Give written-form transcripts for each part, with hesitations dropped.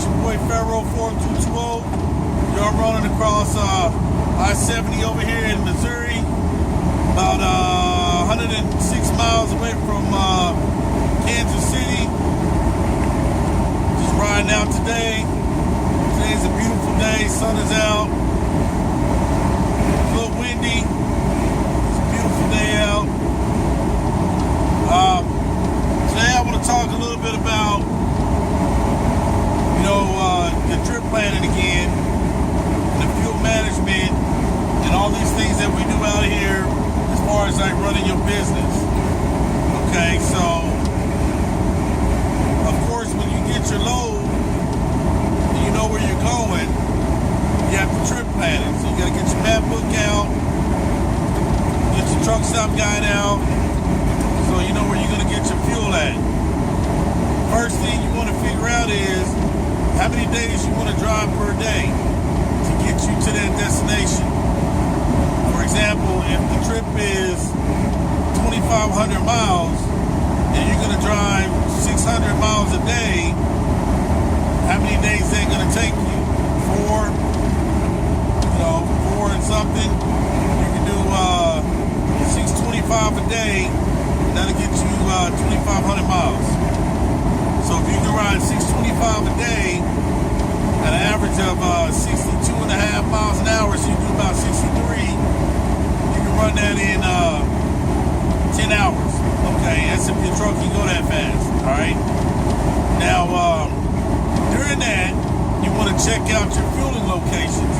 It's your boy Pharaoh 4220. You're rolling across I-70 over here in Missouri, about 106 miles away from Kansas City. Just riding out today. Today's a beautiful day. Sun is out. A little windy. It's a beautiful day out. Today I want to talk a little bit about the trip planning again, and the fuel management, and all these things that we do out here as far as like running your business. Okay, so of course when you get your load and you know where you're going, you have to trip plan it. So you gotta get your map book out, get your truck stop guide out, so you know where you're gonna get your fuel at. First thing you want to figure out is how many days you want to drive per day to get you to that destination. For example, if the trip is 2,500 miles and you're going to drive 600 miles a day, how many days is that going to take you? Four and something. You can do 625 a day, and that'll get you 2,500 miles. So if you can ride 625 a day at an average of 62.5 miles an hour, so you do about 63, you can run that in 10 hours. Okay, that's if your truck can go that fast. All right. Now, during that, you want to check out your fueling locations.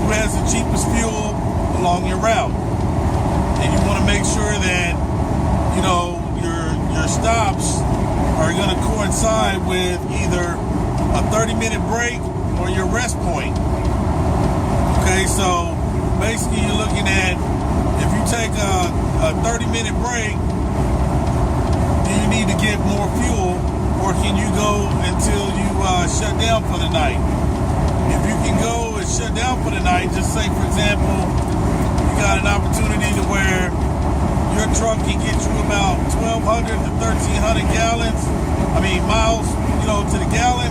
Who has the cheapest fuel along your route? And you want to make sure that your stops are going to coincide with either a 30-minute break or your rest point. Okay, so basically you're looking at, if you take a 30-minute break, do you need to get more fuel, or can you go until you shut down for the night? If you can go and shut down for the night, just say, for example, you got an opportunity to where your truck can get you about 1,200 to 1,300 miles, to the gallon.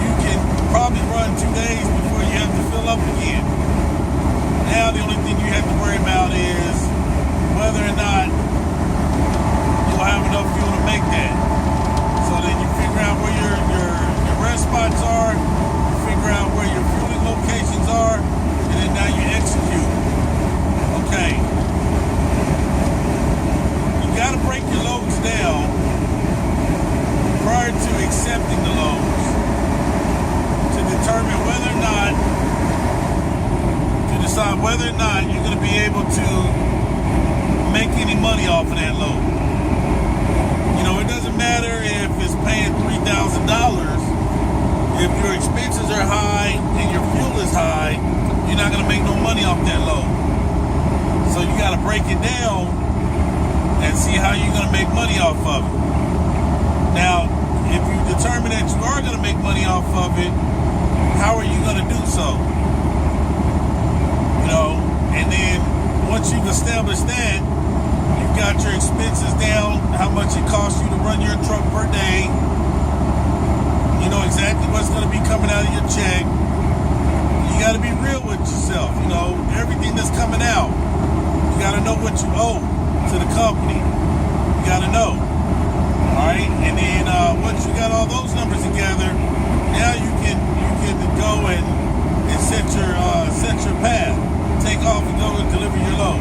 You can probably run 2 days before you have to fill up again. Now the only thing you have to worry about is whether or not you'll have enough fuel to make that. So then you figure out where your rest spots are, you figure out where your fueling locations are, and then now you execute. Okay. You got to break your loads down prior to accepting the loads to determine decide whether or not you're going to be able to make any money off of that load. It doesn't matter if it's paying $3,000. If your expenses are high and your fuel is high, you're not going to make no money off that load. So you got to break it down and see how you're going to make money off of it. Now, if you determine that you are going to make money off of it, how are you going to do so? And then once you've established that, you've got your expenses down, how much it costs you to run your truck per day, you know exactly what's going to be coming out of your check. You got to be real with yourself. Everything that's coming out, you got to know what you owe to the company. You got to know. All right, and then once you got all those numbers together, now you can go and set your path, take off and go and deliver your load.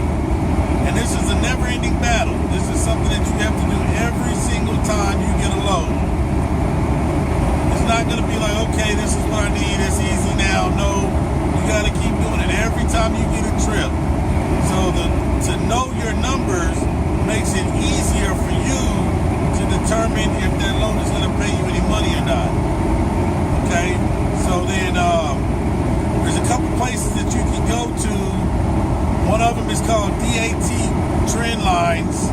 And this is a never-ending battle. This is something that you have to do every single time you get a load. It's not going to be like, okay, this is what I need, it's easy now. No, you got to keep doing it every time you get a trip. So to know your numbers makes it easier for you to determine if that loan is going to pay you any money or not. Okay, so then there's a couple places that you can go to. One of them is called DAT Trendlines,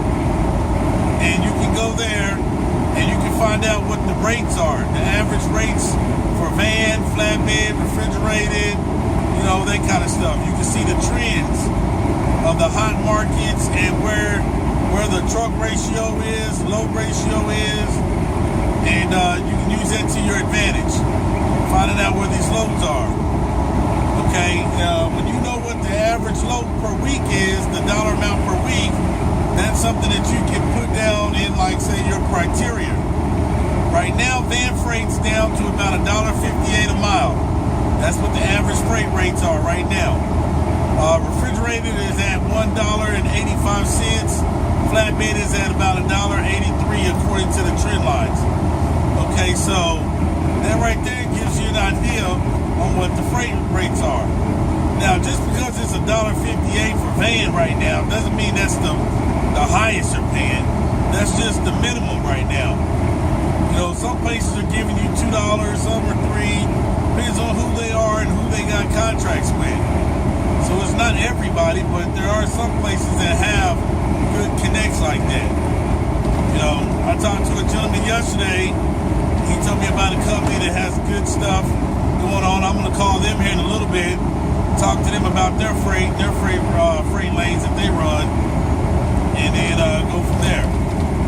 and you can go there and you can find out what the rates are, the average rates for van, flatbed, refrigerated, that kind of stuff. You can see the trends of the hot markets and where the truck ratio is, load ratio is, and you can use that to your advantage, finding out where these loads are. Okay, when you know what the average load per week is, the dollar amount per week, that's something that you can put down in, like, say, your criteria. Right now, van freight's down to about $1.58 a mile. That's what the average freight rates are right now. Refrigerated is at $1.85. Flatbed is at about $1.83 according to the trend lines. Okay, so that right there gives you an idea on what the freight rates are. Now, just because it's $1.58 for van right now doesn't mean that's the highest they're paying. That's just the minimum right now. You know, some places are giving you $2, some are $3. Depends on who they are and who they got contracts with. So it's not everybody, but there are some places that have good connects like that. You know, I talked to a gentleman yesterday. He told me about a company that has good stuff going on. I'm going to call them here in a little bit, talk to them about their freight lanes that they run, and then go from there.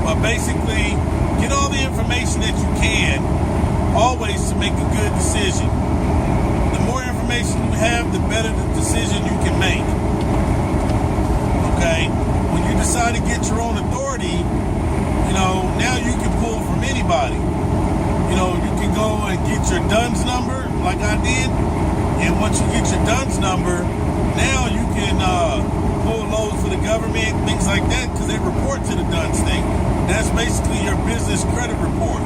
But basically, get all the information that you can, always, to make a good decision. The more information you have, the better the decision you can make. Okay? When you decide to get your own authority, you know, now you can pull from anybody. You know, you can go and get your DUNS number, like I did, and once you get your DUNS number, now you can pull loads for the government, things like that, because they report to the DUNS thing. That's basically your business credit report.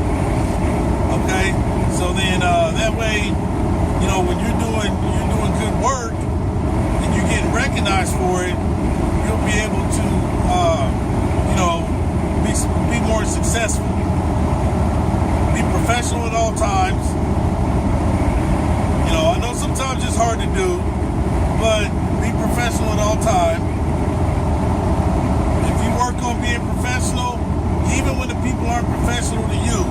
Okay, so then that way, you know, when you're doing good work and you're getting recognized for it, you'll be able to, you know, be more successful. Be professional at all times. You know, I know sometimes it's hard to do, but be professional at all times. If you work on being professional, even when the people aren't professional to you,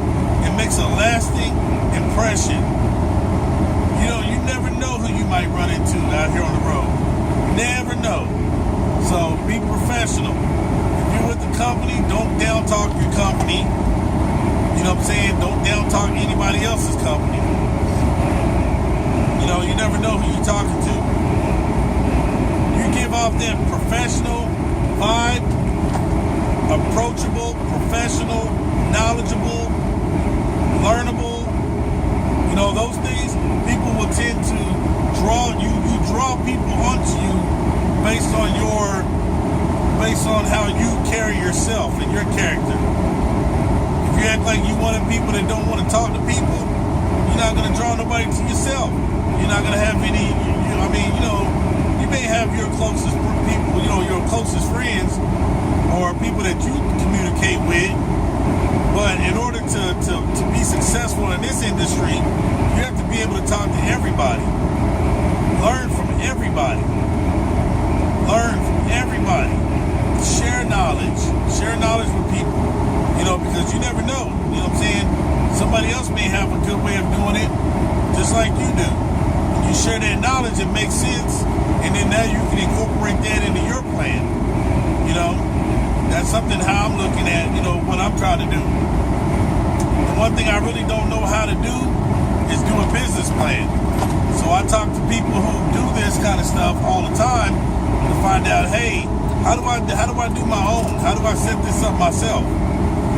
it makes a lasting impression. You know, you never know who you might run into out here on the road. Never know. So be professional. If you're with the company, don't down talk your company. You know what I'm saying? Don't down talk anybody else's company. You know, you never know who you're talking to. You give off that professional vibe, approachable, professional, knowledgeable, learnable. You know, those things, people will tend to draw you. You draw people onto you based on how you carry yourself and your character. If you act like you one of the people that don't want to talk to people, you're not going to draw nobody to yourself. You're not going to have any. I mean, you know, you may have your closest people, you know, your closest friends, or people that you communicate with, but in order to be successful in this industry, you have to be able to talk to everybody. Learn from everybody. Learn from everybody. Share knowledge. Share knowledge with people. You know, because you never know. You know what I'm saying? Somebody else may have a good way of doing it, just like you do. You share that knowledge, it makes sense, and then now you can incorporate that into your plan. You know? That's something how I'm looking at, you know, what I'm trying to do. The one thing I really don't know how to do is do a business plan. So I talk to people who do this kind of stuff all the time to find out, hey, how do I do my own? How do I set this up myself?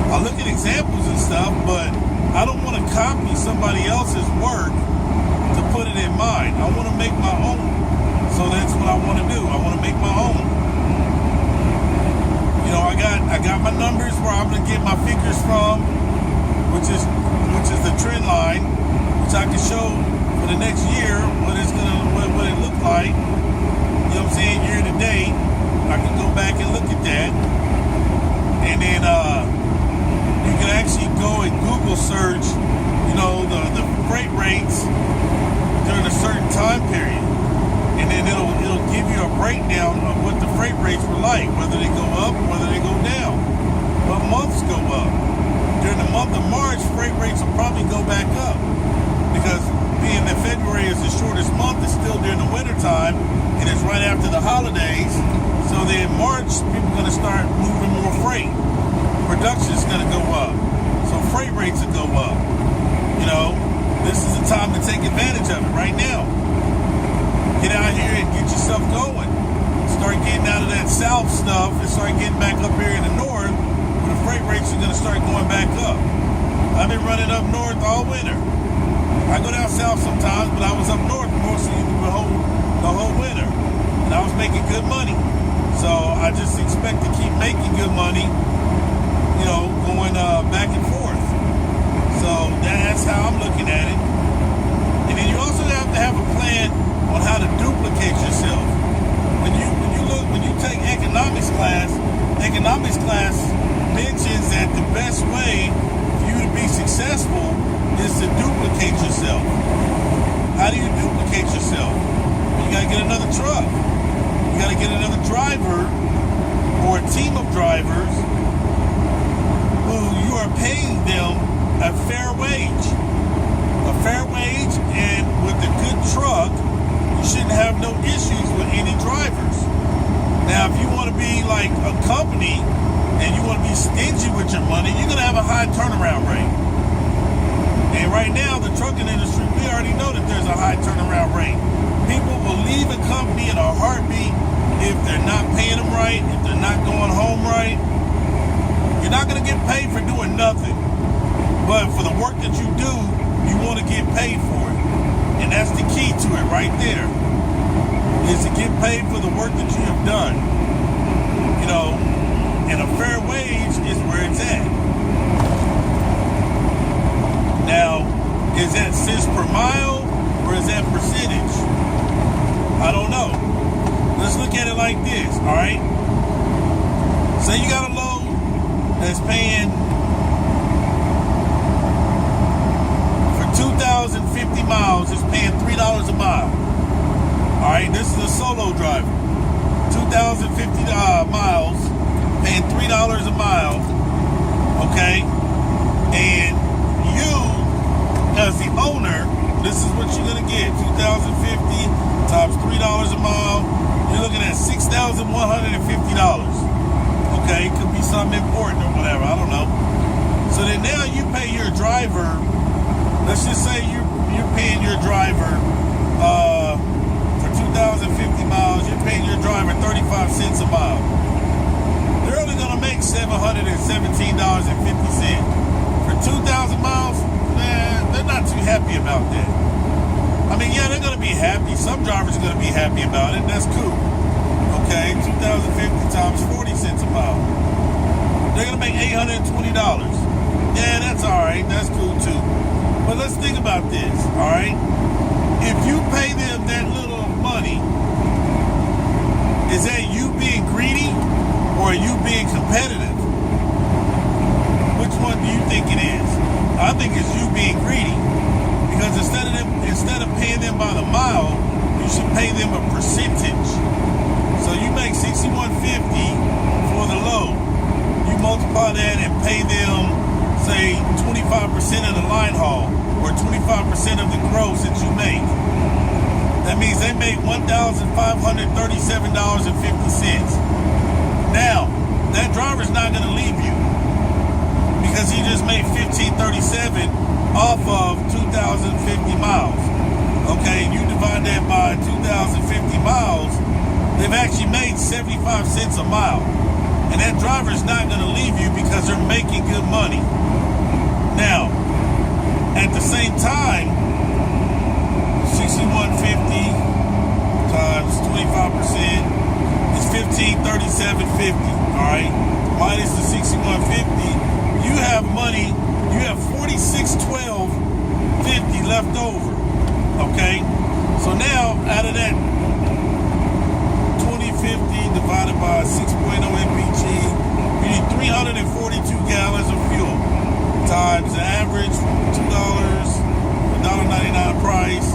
I look at examples and stuff, but I don't want to copy somebody else's work to put it in mine. I want to make my own. So that's what I want to do. I want to make my own. You know, I got my numbers where I'm gonna get my figures from, which is the trend line, which I can show for the next year what it look like. You know what I'm saying? Year to date, I can go back and look at that, and then you can actually go and Google search, you know, the freight rates during a certain time period. And then it'll give you a breakdown of what the freight rates were like, whether they go up, whether they go down, what months go up. During the month of March, freight rates will probably go back up because being that February is the shortest month, it's still during the winter time, and it's right after the holidays. So then March, people are going to start moving more freight. Production is going to go up, so freight rates will go up. take advantage of it right now. Get out here and get yourself going. Start getting out of that south stuff and start getting back up here in the north where the freight rates are going to start going back up. I've been running up north all winter. I go down south sometimes, but I was up north mostly the whole winter. And I was making good money. So I just expect to keep making good money, you know, going back and forth. So that's how I'm looking at it. And then you also have to have a plan on how to duplicate yourself. When you take economics class mentions that the best way for you to be successful is to duplicate yourself. How do you duplicate yourself? You gotta get another truck. You gotta get another driver or a team of drivers who you are paying them a fair wage. A fair wage, and with a good truck, you shouldn't have no issues with any drivers. Now, if you want to be like a company and you want to be stingy with your money, you're going to have a high turnaround rate. And right now, the trucking industry, we already know that there's a high turnaround rate. People will leave a company in a heartbeat if they're not paying them right, if they're not going home right. You're not going to get paid for doing nothing. But for the work that you do, you want to get paid for it. And that's the key to it right there, is to get paid for the work that you have done. You know, and a fair wage is where it's at. Now, is that cents per mile or is that percentage? I don't know. Let's look at it like this, all right? Say you got a load that's paying for 2,050 miles, it's paying $3 a mile. All right, this is a solo driver. 2,050 miles, paying $3 a mile, okay? And you, as the owner, this is what you're gonna get. 2,050 times $3 a mile, you're looking at $6,150. Okay, it could be something important or whatever, I don't know. So then now you pay your driver, let's just say you're paying your driver for 2,050 miles, you're paying your driver 35 cents a mile. They're only gonna make $717.50. For 2,000 miles, man, they're not too happy about that. I mean, yeah, they're gonna be happy. Some drivers are gonna be happy about it, that's cool. Okay, 2,050 times 40 cents a mile. They're gonna make $820. Yeah, that's all right. That's cool too. But let's think about this, all right? If you pay them that little money, is that you being greedy or are you being competitive? Which one do you think it is? I think it's you being greedy, because instead of paying them by the mile, you should pay them a percentage. So you make $61.50 for the load. You multiply that and pay them, say, 25% of the line haul or 25% of the gross that you make. That means they make $1,537.50. Now, that driver's not going to leave you because he just made $1,537 off of 2,050 miles. Okay, and you divide that by 2,050 miles, they've actually made 75 cents a mile. And that driver's not going to leave you because they're making good money. Now, at the same time, 6150 times 25% is 1537.50. All right, minus the 6150, you have money. You have 4612.50 left over. Okay, so now out of that 2050 divided by 6.0 mpg, you need 342 gallons of fuel times the average $2.99 price.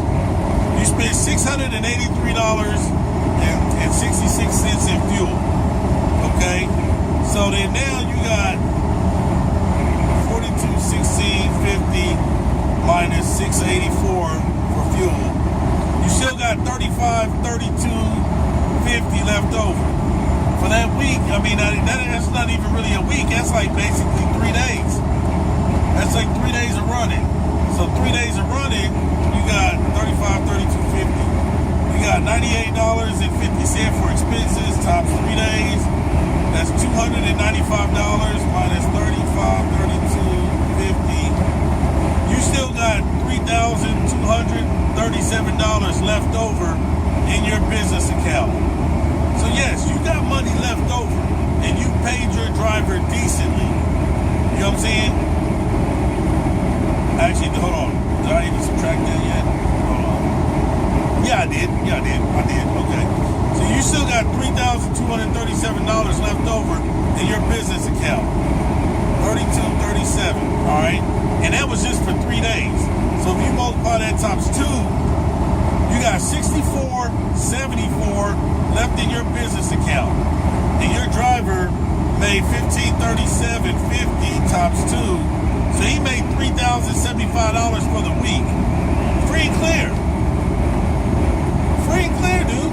You spend $683.66 in fuel. Okay, so then now you got 4216.50 minus 684 for fuel. You still got 3532.50 left over for that week. I mean, that's not even really a week. That's like basically 3 days. That's like 3 days of running. So 3 days of running, you got got $98.50 for expenses times 3 days. That's $295 minus 35, 32, 50. You still got $3,237 left over in your business account. So yes, you got money left over and you paid your driver decently. You know what I'm saying? Actually, hold on. Did I even subtract that yet? Hold on. Yeah, I did. Okay. So you still got $3,237 left over in your business account. $32.37. All right. And that was just for 3 days. So if you multiply that times 2, you got $64.74 left in your business account. And your driver made $1537.50 times 2. So he made $3,075 for the week. Free and clear. Free and clear, dude. I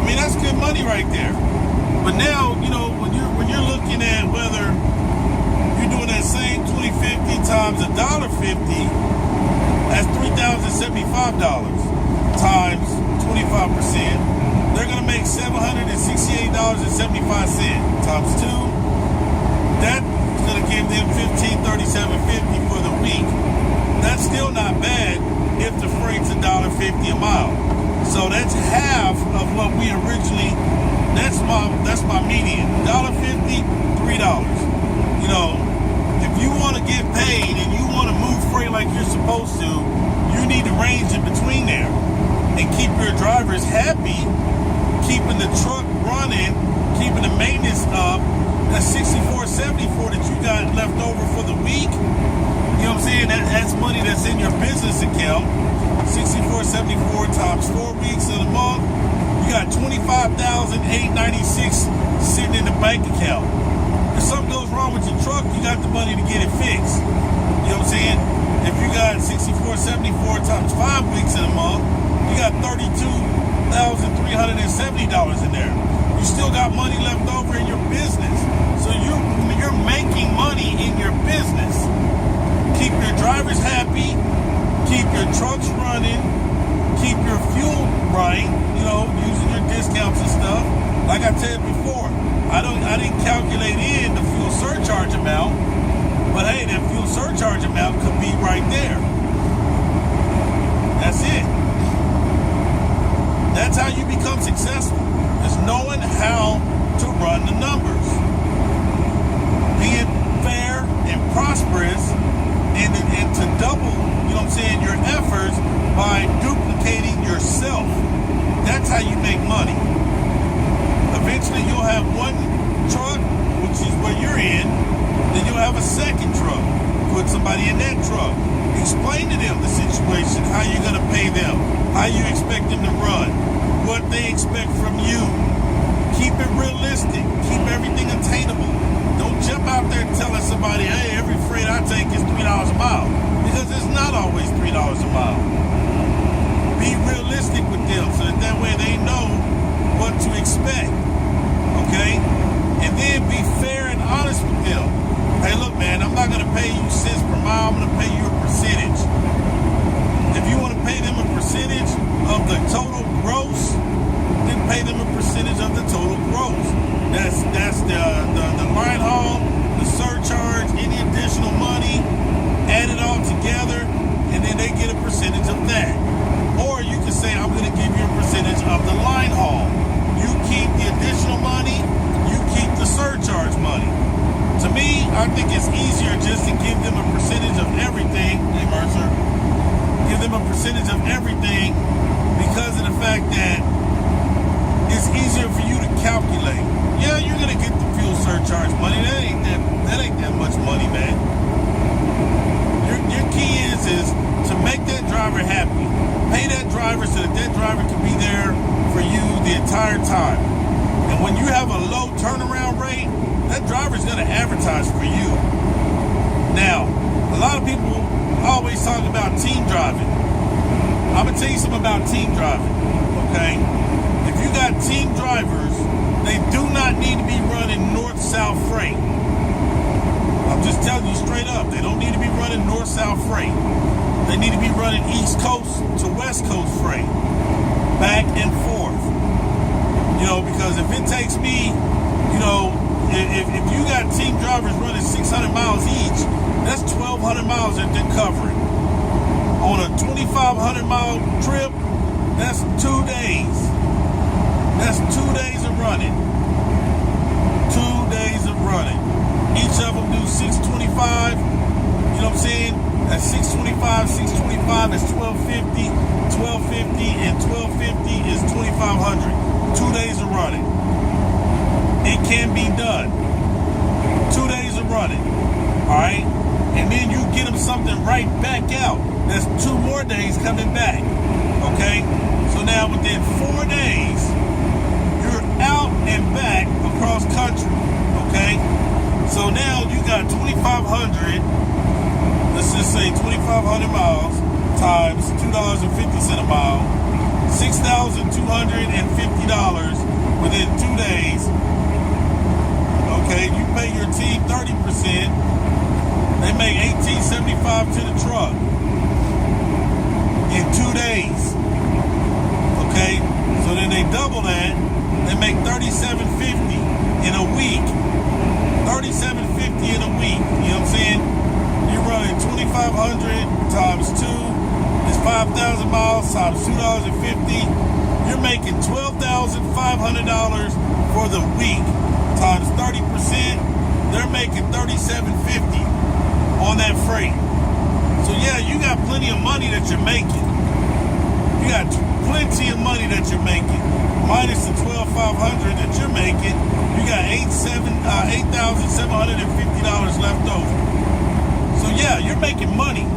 mean, that's good money right there. But now, you know, when you're looking at whether you're doing that same 2050 times $1.50, that's $3,075 times 25%. They're gonna make $768.75 times 2. That's gonna give them $1537.50 for the week. That's still not bad if the freight's $1.50 a mile. So that's half of what we originally. That's my median. $1.50, $3. You know, if you want to get paid and you want to move freight like you're supposed to, you need to range in between there and keep your drivers happy, keeping the truck running, keeping the maintenance up. That's $64.74 that you got left over for the week. You know what I'm saying? That's money that's in your business account. $64.74 times 4 weeks of the month. You got $25,896 sitting in the bank account. If something goes wrong with your truck, you got the money to get it fixed. You know what I'm saying? If you got $64.74 times 5 weeks in a month, you got $32,370 in there. You still got money left over in your business. So you're making money in your business. Keep your drivers happy, keep your trucks running, keep your fuel right, you know, using your discounts and stuff. Like I said before, I didn't calculate in the fuel surcharge amount, but hey, that fuel surcharge amount could be right there. That's it. That's how you become successful, is knowing how to run the numbers. Being fair and prosperous and to double, you know what I'm saying, your efforts by duplicating yourself. That's how you make money. Eventually you'll have one truck, which is where you're in, then you'll have a second truck. Put somebody in that truck. Explain to them the situation, how you're going to pay them, how you expect them to run, what they expect from you. Keep it realistic. Keep everything attainable. Don't jump out there telling somebody, hey, every freight I take is $3 a mile. Because it's not always $3 a mile. Be realistic with them so that way they know what to expect. Okay? And then be fair and honest with them. Hey, look, man, I'm not going to pay you cents per mile. I'm going to pay you a percentage. If you want to pay them a percentage of the total gross, then pay them a percentage of the total gross. That's the line haul, the surcharge, any additional money, add it all together, and then they get a percentage of that. Or you can say, I'm going to give you a percentage of the line haul. You keep the additional money, you keep the surcharge money. To me, I think it's easier just to give them a percentage of everything. Hey, Mercer. Give them a percentage of everything because of the fact that it's easier for you to calculate. Yeah, you're gonna get the fuel surcharge money. That ain't that much money, man. Your key is to make that driver happy. Pay that driver so that driver can be there for you the entire time. And when you have a low turnaround rate, that driver's gonna advertise for you. Now, a lot of people always talk about team driving. I'm gonna tell you something about team driving, okay? If you got team drivers, they do not need to be running north-south freight. I'm just telling you straight up, they don't need to be running north-south freight. They need to be running east coast to west coast freight. back and forth. Because if it takes me, if you got team drivers running 600 miles each, that's 1,200 miles that they're covering. On a 2,500 mile trip, that's 2 days. That's 2 days of running. 2 days of running. Each of them do 625. You know what I'm saying? That's 625 is 1,250. 1,250 and 1,250 is 2,500. 2 days of running. It can be done. 2 days of running. All right? And then you get them something right back out. That's 2 more days coming back. Okay? So now within 4 days, you're out and back across country. Okay? So now you got 2,500, let's just say 2,500 miles times $2.50 a mile, $6,250 within 2 days. Okay, you pay your team 30%. They make $1,875 to the truck in 2 days. Okay, so then they double that. They make $3,750 in a week. $3,750 in a week. You know what I'm saying? You're running 2,500 times 2 is 5,000 miles times $2.50. You're making $12,500 for the week times 30%. They're making $3,750 on that freight. So yeah, you got plenty of money that you're making. You got plenty of money that you're making. Minus the $12,500 that you're making, you got $8,750 left over. So yeah, you're making money.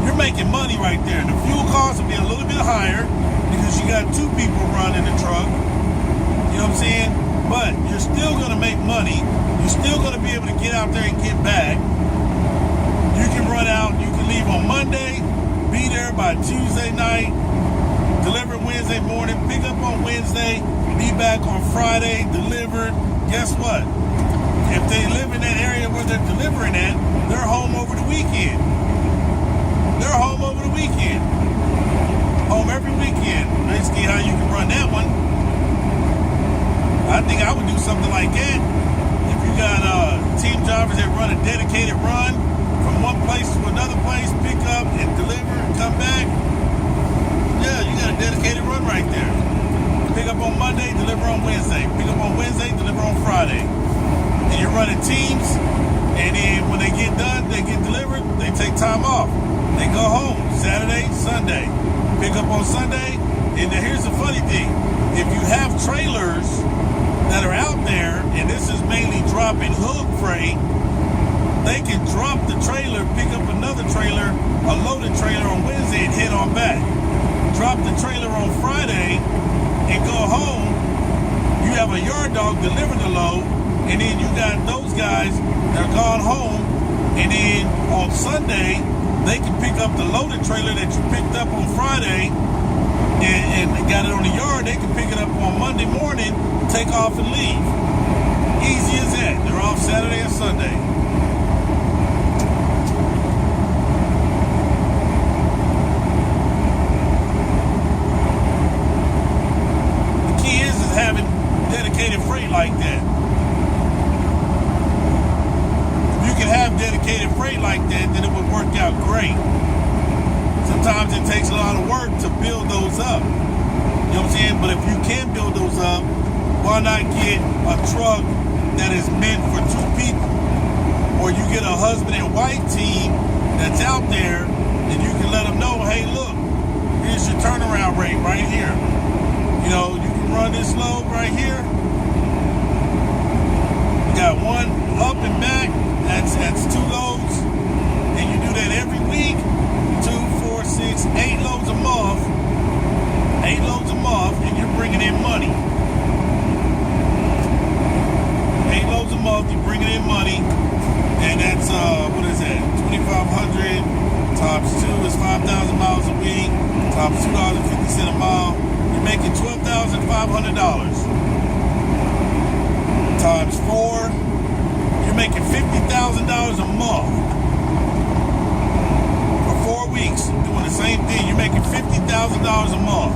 You're making money right there. The fuel cost will be a little bit higher because you got 2 people running the truck. You know what I'm saying? But you're still going to make money. You're still going to be able to get out there and get back. You can run out. You can leave on Monday, be there by Tuesday night, deliver Wednesday morning, pick up on Wednesday, be back on Friday, delivered. Guess what? If they live in that area where they're delivering at, they're home over the weekend. They're home over the weekend. Home every weekend. Basically how you can run that one. I think I would do something like that. If you got team drivers that run a dedicated run from one place to another place, pick up and deliver and come back. Yeah, you got a dedicated run right there. Pick up on Monday, deliver on Wednesday. Pick up on Wednesday, deliver on Friday. And you're running teams, and then when they get done, they get delivered, they take time off. They go home Saturday, Sunday. Pick up on Sunday, and then here's the funny thing. If you have trailers that are out there, and this is mainly dropping hook freight, they can drop the trailer, pick up another trailer, a loaded trailer on Wednesday and head on back. Drop the trailer on Friday and go home. You have a yard dog deliver the load, and then you got those guys that are gone home, and then on Sunday, they can pick up the loaded trailer that you picked up on Friday and got it on the yard. They can pick it up on Monday morning, take off and leave. Easy as that. They're off Saturday and Sunday. The key is having dedicated freight like that. If you can have dedicated freight like that, then it would work out great. Sometimes it takes a lot of work to build those up. You know what I'm saying? But if you can build those up, why not get a truck that is meant for 2 people? Or you get a husband and wife team that's out there, and you can let them know, hey, look, here's your turnaround rate right here. You know, you can run this load right here. You got 1 up and back, that's 2 loads. And you do that every week, 2, 4, 6, 8 loads a month. 8 loads a month, and you're bringing in money. 8 loads a month, you're bringing in money, and that's, what is that, 2,500 times 2 is 5,000 miles a week, times $2.50 a mile, you're making $12,500. Times 4, you're making $50,000 a month. For 4 weeks, doing the same thing, you're making $50,000 a month.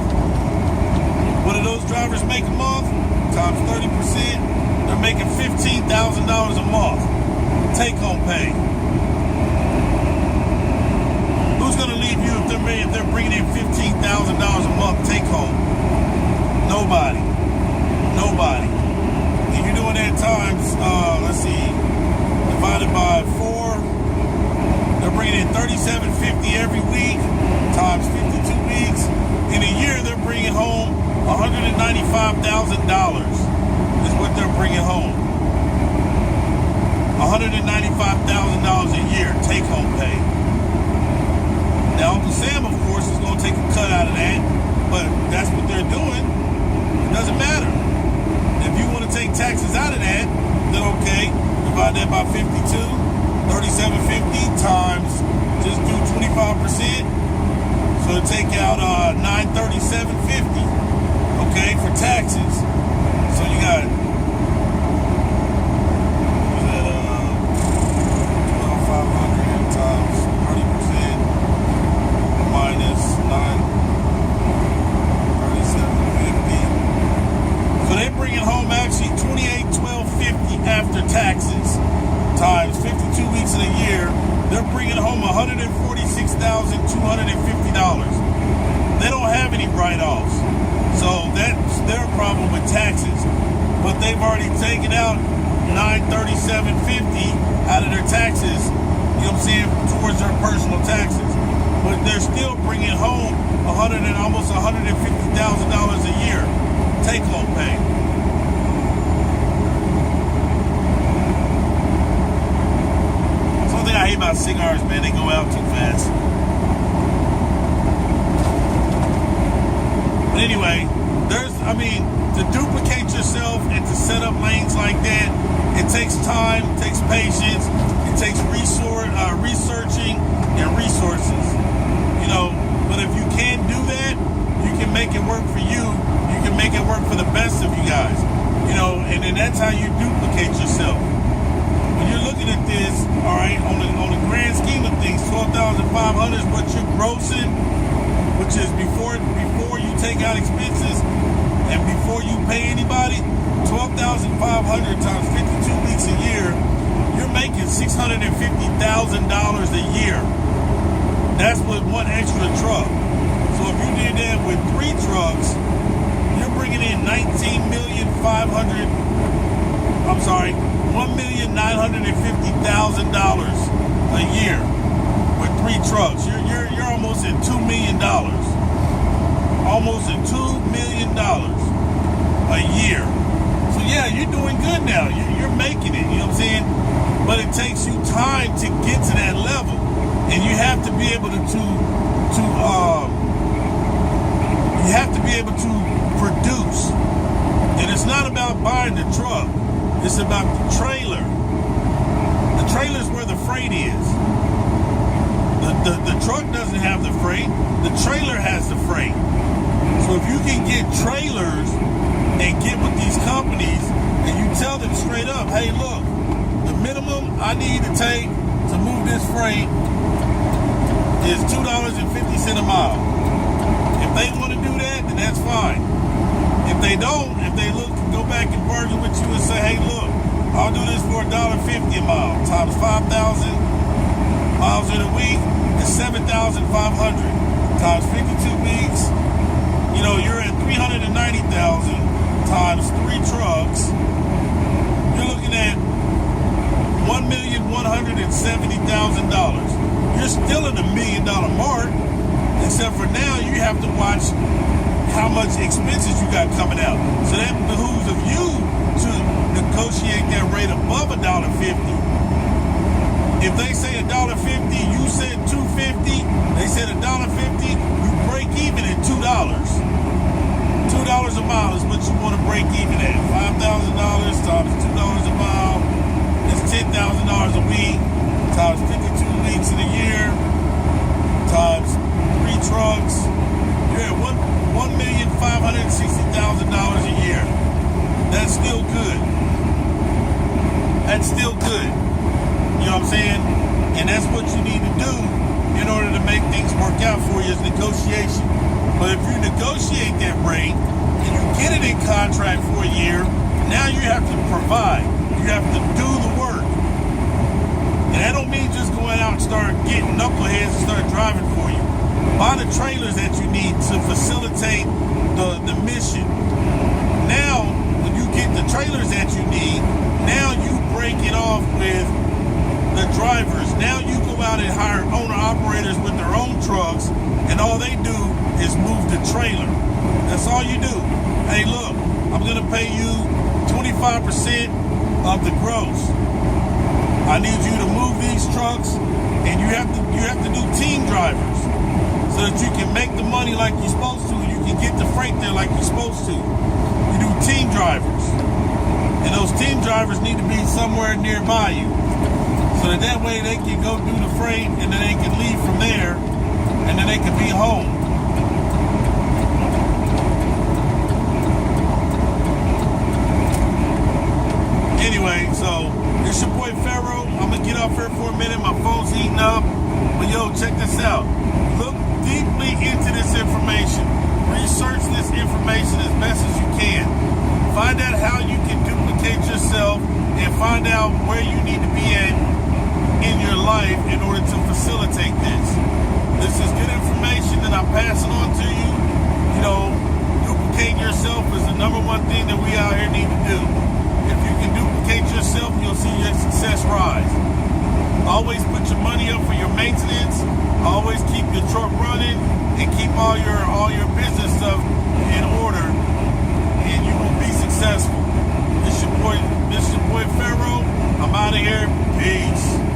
do those drivers make a month? Times 30%, they're making $15,000 a month. Take-home pay. Who's going to leave you if they're bringing in $15,000 a month take-home? Nobody. Nobody. If you're doing that times, let's see, divided by 4, they're bringing in $37.50 every week, times 52 weeks. In a year, they're bringing home $195,000 is what they're bringing home. $195,000 a year take-home pay. Now, Uncle Sam, of course, is going to take a cut out of that, but that's what they're doing. It doesn't matter. If you want to take taxes out of that, then okay, divide that by 52, $37.50 times, just do 25%. So take out $937.50, okay, for taxes. So you got 12,500 times 30% minus $937.50. So they bring it home actually $28,1250 after taxes times 52 weeks in a year. They're bringing home $146,250. They don't have any write-offs. So that's their problem with taxes. But they've already taken out $937.50 out of their taxes, you know what I'm saying, towards their personal taxes. But they're still bringing home almost $150,000 a year take-home pay. Something I hate about cigars, man, they go out too fast. But anyway, to duplicate yourself and to set up lanes like that, it takes time, it takes patience, it takes researching and resources. You know, but if you can do that, you can make it work for you. You can make it work for the best of you guys. You know, and then that's how you duplicate yourself. When you're looking at this, all right, on the grand scheme of things, 12,500 is what you're grossing, which is before you take out expenses and before you pay anybody. 12,500 times 52 weeks a year, you're making $650,000 a year. That's with one extra truck. So if you did that with 3 trucks, you're bringing in $1,950,000 a year with 3 trucks. You're almost at $2 million. Almost at $2 million a year. So yeah, you're doing good now. You're making it, you know what I'm saying? But it takes you time to get to that level. And you have to be able to produce. And it's not about buying the truck. It's about the trailer. The trailer's where the freight is. The truck doesn't have the freight. The trailer has the freight. So if you can get trailers and get with these companies and you tell them straight up, hey, look, the minimum I need to take to move this freight is $2.50 a mile. If they want to do that, then that's fine. If they don't, if they go back and bargain with you and say, hey, look, I'll do this for $1.50 a mile times 5,000 miles in a week is 7,500 times 52 weeks. You know, you're at 390,000 times 3 trucks. You're looking at $1,170,000. You're still in the $1 million mark, except for now you have to watch how much expenses you got coming out. So that behooves of you to negotiate that rate above $1.50. If they say $1.50, you said $2.50, they said $1.50, you break even at $2. $2 a mile is what you want to break even at. $5,000 times $2 a mile is $10,000 a week times 52 weeks in a year times 3 trucks. You're at $1,560,000 a year. That's still good. That's still good. You know what I'm saying? And that's what you need to do in order to make things work out for you is negotiation. But if you negotiate that rate and you get it in contract for a year. Now you have to provide. You have to do the work. And that don't mean just going out and start getting knuckleheads and start driving for you. Buy the trailers that you need to facilitate the mission. Now, when you get the trailers that you need, now you break it off with the drivers. Now you go out and hire owner-operators with their own trucks, and all they do is move the trailer. That's all you do. Hey, look, I'm going to pay you 25% of the gross. I need you to move these trucks, and you have to do team drivers so that you can make the money like you're supposed to, and you can get the freight there like you're supposed to. You do team drivers, and those team drivers need to be somewhere nearby you, so that way they can go do the freight, and then they can leave from there, and then they can be home. Anyway, so it's your boy Pharaoh. I'm gonna get off here for a minute. My phone's heating up. But yo, check this out. Look deeply into this information. Research this information as best as you can. Find out how you can duplicate yourself and find out where you need to be at in your life in order to facilitate this. This is good information and I'm passing on to you. You know, duplicating yourself is the number one thing that we out here need to do. If you can duplicate yourself, you'll see your success rise. Always put your money up for your maintenance. Always keep your truck running and keep all your business stuff in order, and you will be successful. This your boy Pharaoh. I'm out of here. Peace.